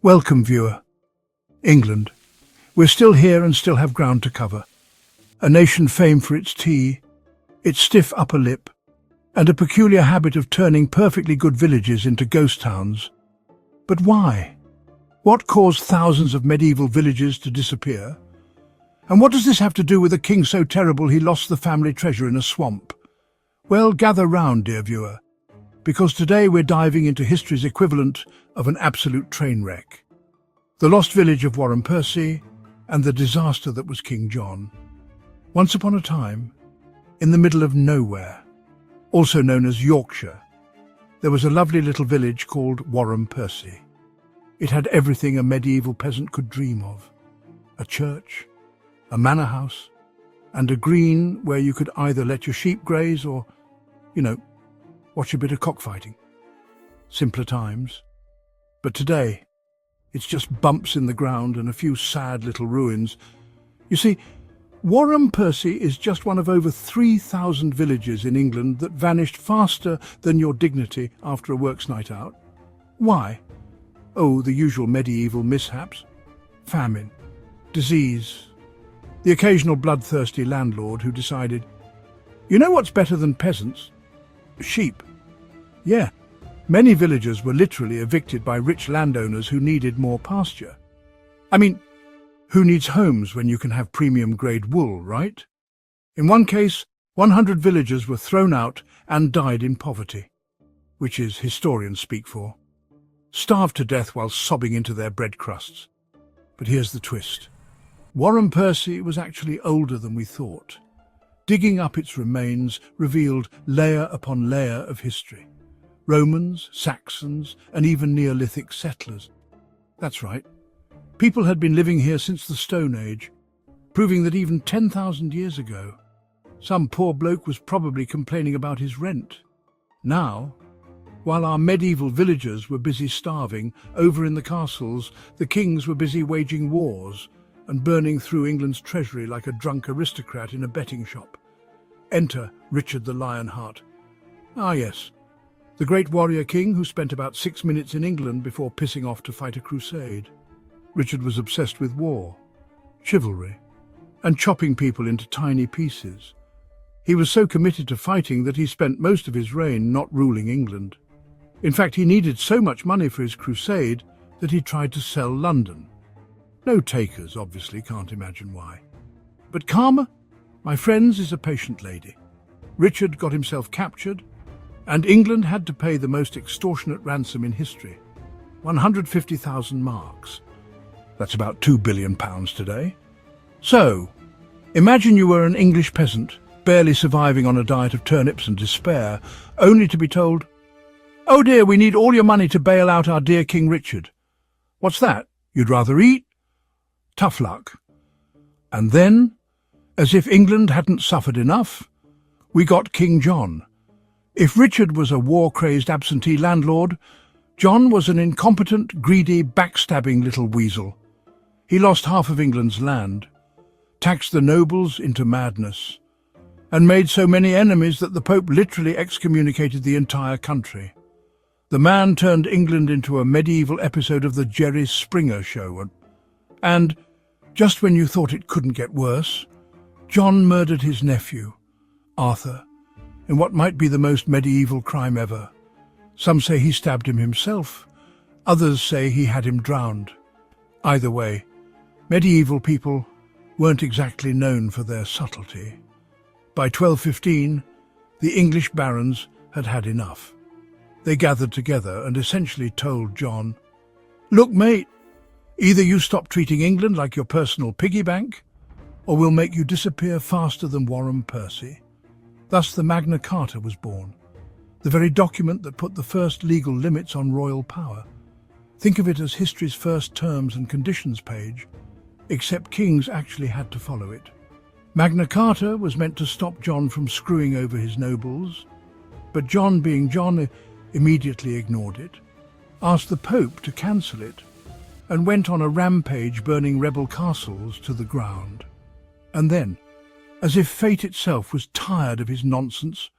Welcome, viewer. England. We're still here and still have ground to cover. A nation famed for its tea, its stiff upper lip, and a peculiar habit of turning perfectly good villages into ghost towns. But why? What caused thousands of medieval villages to disappear? And what does this have to do with a king so terrible he lost the family treasure in a swamp? Well, gather round, dear viewer, because today we're diving into history's equivalent of an absolute train wreck. The lost village of Wharram Percy and the disaster that was King John. Once upon a time, in the middle of nowhere, also known as Yorkshire, there was a lovely little village called Wharram Percy. It had everything a medieval peasant could dream of. A church, a manor house, and a green where you could either let your sheep graze or, watch a bit of cockfighting. Simpler times. But today, it's just bumps in the ground and a few sad little ruins. You see, Wharram Percy is just one of over 3,000 villages in England that vanished faster than your dignity after a works night out. Why? Oh, the usual medieval mishaps. Famine, disease, the occasional bloodthirsty landlord who decided, you know what's better than peasants? Sheep. Yeah, many villagers were literally evicted by rich landowners who needed more pasture. I mean, who needs homes when you can have premium-grade wool, right? In one case, 100 villagers were thrown out and died in poverty, which is historians speak for. Starved to death while sobbing into their bread crusts. But here's the twist. Wharram Percy was actually older than we thought. Digging up its remains revealed layer upon layer of history. Romans, Saxons, and even Neolithic settlers. That's right. People had been living here since the Stone Age, proving that even 10,000 years ago, some poor bloke was probably complaining about his rent. Now, while our medieval villagers were busy starving, over in the castles, the kings were busy waging wars and burning through England's treasury like a drunk aristocrat in a betting shop. Enter Richard the Lionheart. Ah yes, the great warrior king who spent about 6 minutes in England before pissing off to fight a crusade. Richard was obsessed with war, chivalry, and chopping people into tiny pieces. He was so committed to fighting that he spent most of his reign not ruling England. In fact, he needed so much money for his crusade that he tried to sell London. No takers, obviously, can't imagine why. But Karma, my friends, is a patient lady. Richard got himself captured, and England had to pay the most extortionate ransom in history, 150,000 marks. That's about £2 billion today. So, imagine you were an English peasant, barely surviving on a diet of turnips and despair, only to be told, "Oh dear, we need all your money to bail out our dear King Richard." What's that? You'd rather eat? Tough luck. And then, as if England hadn't suffered enough, we got King John. If Richard was a war-crazed absentee landlord, John was an incompetent, greedy, backstabbing little weasel. He lost half of England's land, taxed the nobles into madness, and made so many enemies that the Pope literally excommunicated the entire country. The man turned England into a medieval episode of the Jerry Springer Show. And, just when you thought it couldn't get worse, John murdered his nephew, Arthur, in what might be the most medieval crime ever. Some say he stabbed him himself, others say he had him drowned. Either way, medieval people weren't exactly known for their subtlety. By 1215, the English barons had had enough. They gathered together and essentially told John, "Look, mate, either you stop treating England like your personal piggy bank, or we'll make you disappear faster than Wharram Percy." Thus the Magna Carta was born, the very document that put the first legal limits on royal power. Think of it as history's first terms and conditions page, except kings actually had to follow it. Magna Carta was meant to stop John from screwing over his nobles, but John, being John, immediately ignored it, asked the Pope to cancel it, and went on a rampage burning rebel castles to the ground. And then, as if fate itself was tired of his nonsense,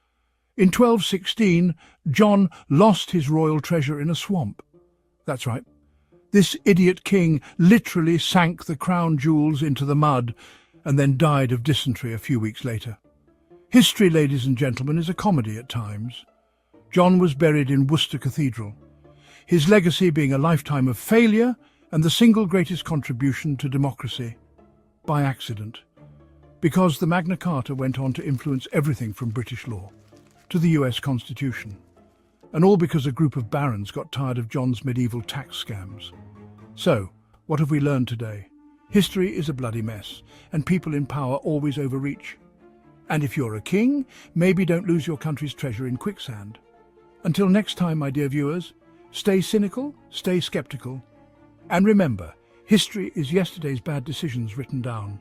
in 1216, John lost his royal treasure in a swamp. That's right. This idiot king literally sank the crown jewels into the mud and then died of dysentery a few weeks later. History, ladies and gentlemen, is a comedy at times. John was buried in Worcester Cathedral, his legacy being a lifetime of failure and the single greatest contribution to democracy by accident, because the Magna Carta went on to influence everything from British law to the US Constitution, and all because a group of barons got tired of John's medieval tax scams. So, what have we learned today? History is a bloody mess, and people in power always overreach. And if you're a king, maybe don't lose your country's treasure in quicksand. Until next time, my dear viewers, stay cynical, stay skeptical, and remember, history is yesterday's bad decisions written down.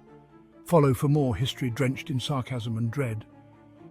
Follow for more history drenched in sarcasm and dread.